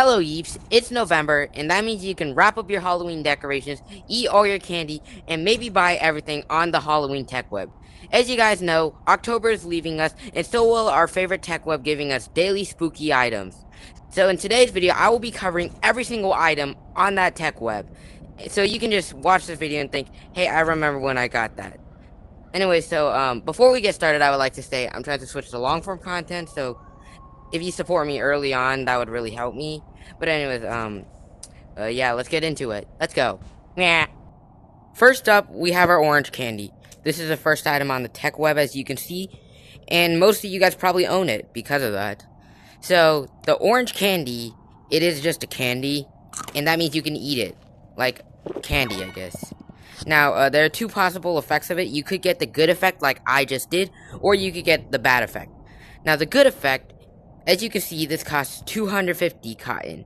Hello, Yeeps. It's November, and that means you can wrap up your Halloween decorations, eat all your candy, and maybe buy everything on the Halloween tech web. As you guys know, October is leaving us, and so will our favorite tech web giving us daily spooky items. So in today's video, I will be covering every single item on that tech web. So you can just watch this video and think, hey, I remember when I got that. Anyway, so before we get started, I would like to say I'm trying to switch to long form content, so if you support me early on, that would really help me. But anyways, yeah, let's get into it. Let's go. Yeah. First up, we have our orange candy. This is the first item on the tech web, as you can see, and most of you guys probably own it because of that. So, the orange candy, it is just a candy, and that means you can eat it. Like, candy, I guess. Now, there are two possible effects of it. You could get the good effect, like I just did, or you could get the bad effect. Now, the good effect, as you can see, this costs 250 cotton.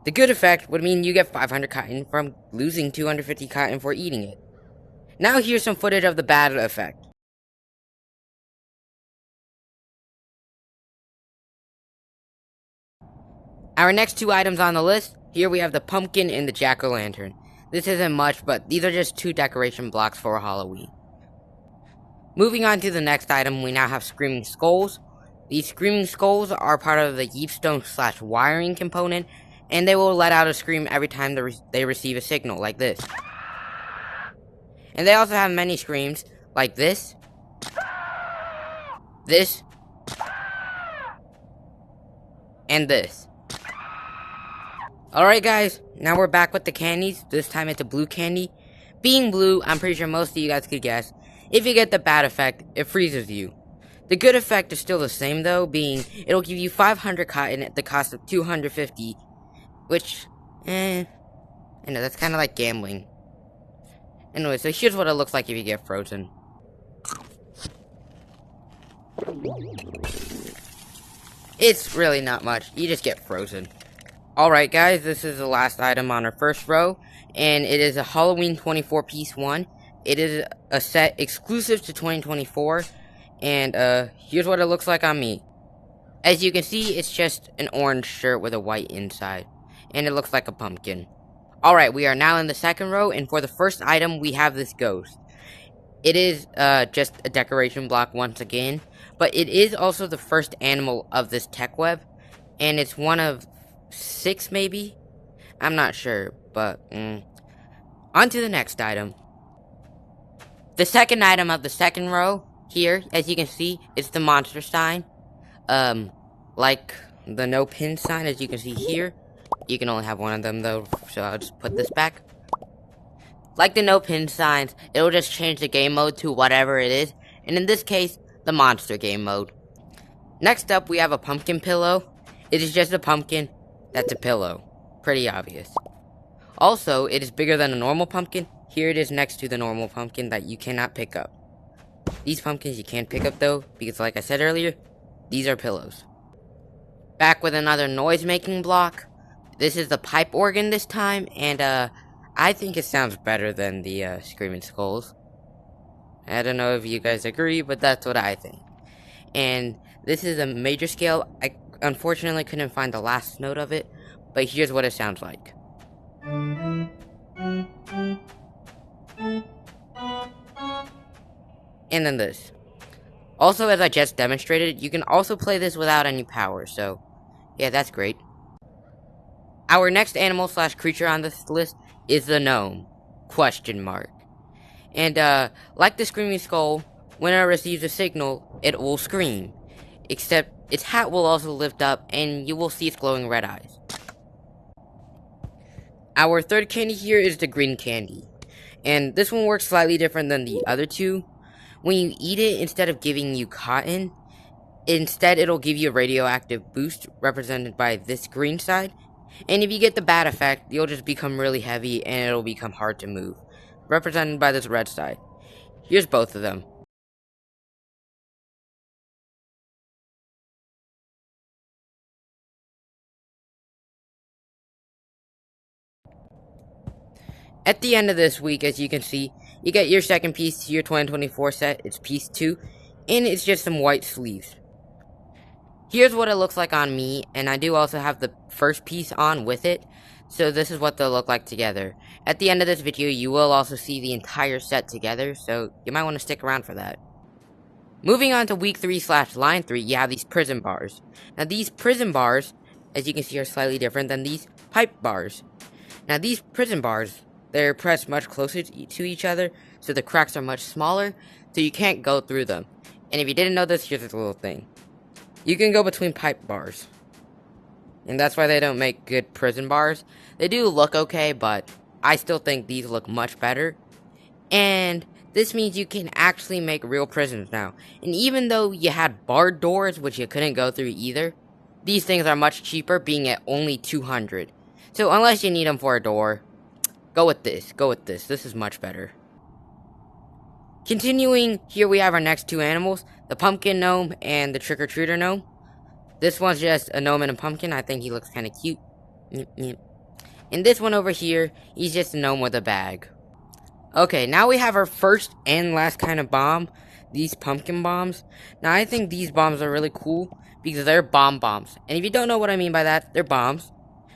The good effect would mean you get 500 cotton from losing 250 cotton for eating it. Now here's some footage of the bad effect. Our next two items on the list, here we have the pumpkin and the jack-o'-lantern. This isn't much, but these are just two decoration blocks for Halloween. Moving on to the next item, we now have Screaming Skulls. These Screaming Skulls are part of the Yeepstone/wiring component, and they will let out a scream every time they receive a signal, like this. And they also have many screams, like this, this, and this. Alright guys, now we're back with the candies. This time it's a blue candy. Being blue, I'm pretty sure most of you guys could guess. If you get the bad effect, it freezes you. The good effect is still the same though, being it'll give you 500 cotton at the cost of 250, which, I know, that's kind of like gambling. Anyway, so here's what it looks like if you get frozen. It's really not much, you just get frozen. Alright guys, this is the last item on our first row, and it is a Halloween 24 piece one. It is a set exclusive to 2024, and here's what it looks like on me. As you can see, it's just an orange shirt with a white inside, and it looks like a pumpkin. Alright, we are now in the second row, and for the first item, we have this ghost. It is just a decoration block once again, but it is also the first animal of this tech web, and it's one of 6 maybe? I'm not sure, but on to the next item. The second item of the second row, here, as you can see, is the monster sign. Like the no pin sign, as you can see here. You can only have one of them though, so I'll just put this back. Like the no pin signs, it'll just change the game mode to whatever it is, and in this case, the monster game mode. Next up, we have a pumpkin pillow. It is just a pumpkin that's a pillow. Pretty obvious. Also, it is bigger than a normal pumpkin. Here it is next to the normal pumpkin that you cannot pick up. These pumpkins you can't pick up though, because like I said earlier, these are pillows. Back with another noise-making block. This is the pipe organ this time, and I think it sounds better than the Screaming Skulls. I don't know if you guys agree, but that's what I think. And this is a major scale. I unfortunately couldn't find the last note of it, but here's what it sounds like. And then this. Also, as I just demonstrated, you can also play this without any power, so yeah, that's great. Our next animal/creature on this list is the gnome, ? And like the Screaming Skull, when it receives a signal, it will scream. Except its hat will also lift up, and you will see its glowing red eyes. Our third candy here is the green candy. And this one works slightly different than the other two. When you eat it, instead of giving you cotton, instead it'll give you a radioactive boost, represented by this green side. And if you get the bad effect, you'll just become really heavy and it'll become hard to move, represented by this red side. Here's both of them. At the end of this week, as you can see, you get your second piece to your 2024 set. It's piece 2, and it's just some white sleeves. Here's what it looks like on me, and I do also have the first piece on with it. So this is what they'll look like together. At the end of this video, you will also see the entire set together, so you might want to stick around for that. Moving on to week 3/line 3, you have these prison bars. Now these prison bars, as you can see, are slightly different than these pipe bars. Now these prison bars, they're pressed much closer to each other, so the cracks are much smaller, so you can't go through them. And if you didn't know this, here's a little thing. You can go between pipe bars. And that's why they don't make good prison bars. They do look okay, but I still think these look much better. And this means you can actually make real prisons now. And even though you had barred doors, which you couldn't go through either, these things are much cheaper, being at only 200. So unless you need them for a door, go with this. Go with this. This is much better. Continuing, here we have our next two animals, the pumpkin gnome and the trick-or-treater gnome. This one's just a gnome and a pumpkin. I think he looks kind of cute. And this one over here, he's just a gnome with a bag. Okay, now we have our first and last kind of bomb, these pumpkin bombs. Now, I think these bombs are really cool because they're bombs. And if you don't know what I mean by that, they're bombs.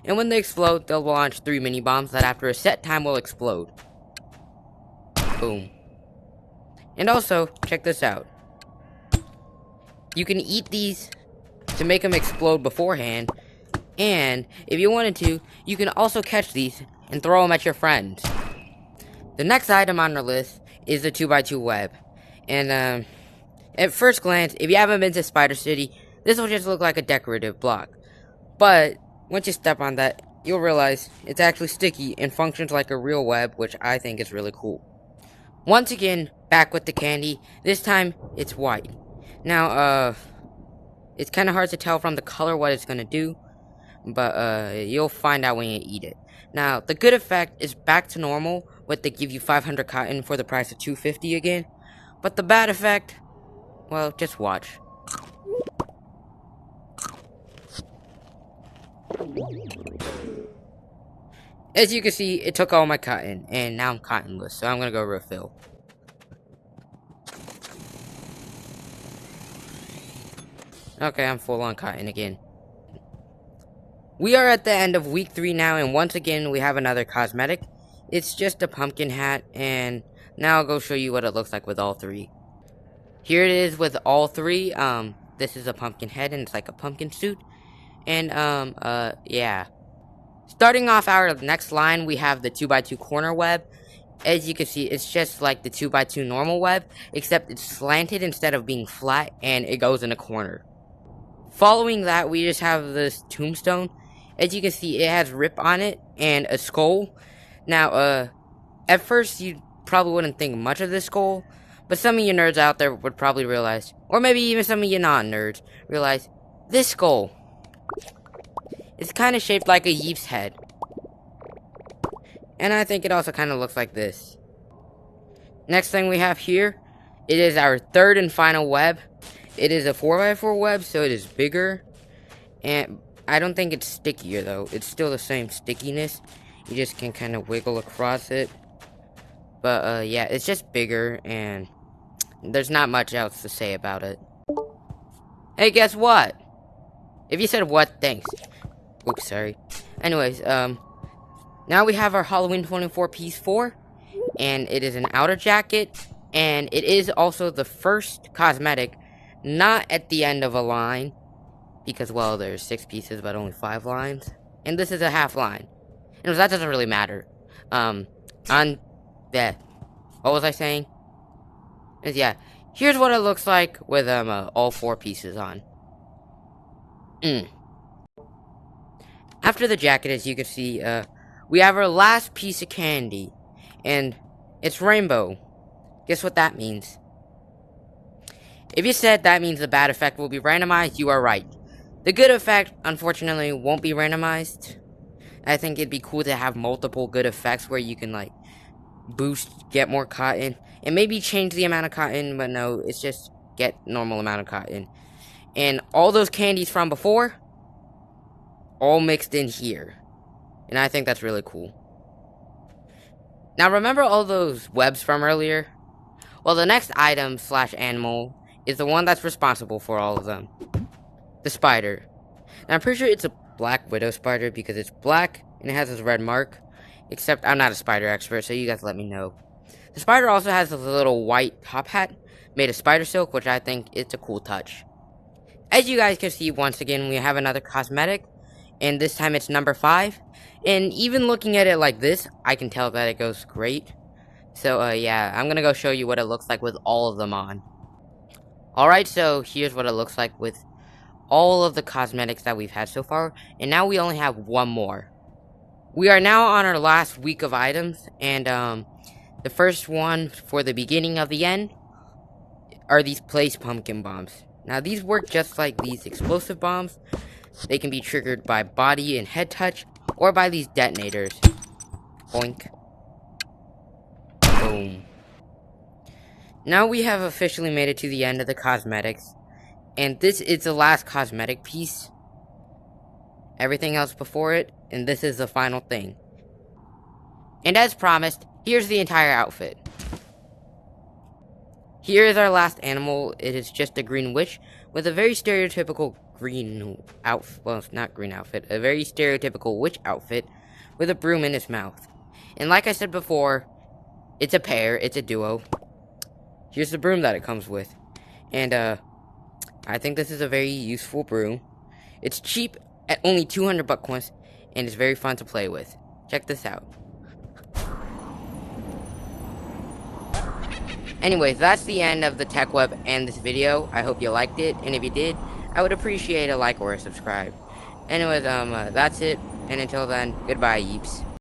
And when they explode, they'll launch 3 mini bombs that after a set time will explode. Boom. And also, check this out. You can eat these to make them explode beforehand. And if you wanted to, you can also catch these and throw them at your friends. The next item on our list is the 2x2 web. And at first glance, if you haven't been to Spider City, this will just look like a decorative block. But once you step on that, you'll realize it's actually sticky and functions like a real web, which I think is really cool. Once again, back with the candy. This time, it's white. Now, it's kind of hard to tell from the color what it's going to do, but you'll find out when you eat it. Now, the good effect is back to normal, with they give you 500 cotton for the price of 250 again. But the bad effect, well, just watch. As you can see, it took all my cotton, and now I'm cottonless, so I'm gonna go refill. Okay, I'm full on cotton again. We are at the end of week 3 now, and once again, we have another cosmetic. It's just a pumpkin hat, and now I'll go show you what it looks like with all 3. Here it is with all 3. This is a pumpkin head, and it's like a pumpkin suit. And, yeah. Starting off our next line, we have the 2x2 corner web. As you can see, it's just like the 2x2 normal web, except it's slanted instead of being flat, and it goes in a corner. Following that, we just have this tombstone. As you can see, it has rip on it and a skull. Now, at first, you probably wouldn't think much of this skull, but some of you nerds out there would probably realize, or maybe even some of you non-nerds, realize, this skull, it's kind of shaped like a Yeep's head. And I think it also kind of looks like this. Next thing we have here, it is our third and final web. It is a 4x4 web, so it is bigger. And I don't think it's stickier, though. It's still the same stickiness. You just can kind of wiggle across it. But, yeah, it's just bigger, and there's not much else to say about it. Hey, guess what? If you said what, thanks. Oops, sorry. Anyways, now we have our Halloween 24 piece 4. And it is an outer jacket. And it is also the first cosmetic, not at the end of a line. Because, well, there's 6 pieces, but only 5 lines. And this is a half line. And that doesn't really matter. What was I saying? Yeah, here's what it looks like with, all 4 pieces on. After the jacket, as you can see, we have our last piece of candy. And it's rainbow. Guess what that means? If you said that means the bad effect will be randomized, you are right. The good effect, unfortunately, won't be randomized. I think it'd be cool to have multiple good effects where you can, like, boost, get more cotton, and maybe change the amount of cotton, but no, it's just get normal amount of cotton. And all those candies from before, all mixed in here. And I think that's really cool. Now, remember all those webs from earlier? Well, the next item / animal is the one that's responsible for all of them. the spider. Now, I'm pretty sure it's a black widow spider because it's black and it has this red mark. Except I'm not a spider expert, so you guys let me know. The spider also has this little white top hat made of spider silk, which I think it's a cool touch. As you guys can see, once again, we have another cosmetic, and this time it's number 5. And even looking at it like this, I can tell that it goes great. So, yeah, I'm gonna go show you what it looks like with all of them on. Alright, so here's what it looks like with all of the cosmetics that we've had so far, and now we only have one more. We are now on our last week of items, and the first one for the beginning of the end are these place pumpkin bombs. Now these work just like these explosive bombs. They can be triggered by body and head touch, or by these detonators. Boink. Boom. Now we have officially made it to the end of the cosmetics, and this is the last cosmetic piece. Everything else before it, and this is the final thing. And as promised, here's the entire outfit. Here is our last animal. It is just a green witch with a very stereotypical green outfit. Well, it's not green outfit. A very stereotypical witch outfit with a broom in its mouth. And like I said before, it's a pair. It's a duo. Here's the broom that it comes with. And I think this is a very useful broom. It's cheap at only 200 buck coins, and it's very fun to play with. Check this out. Anyways, that's the end of the tech web and this video. I hope you liked it, and if you did, I would appreciate a like or a subscribe. Anyways, that's it, and until then, goodbye, yeeps.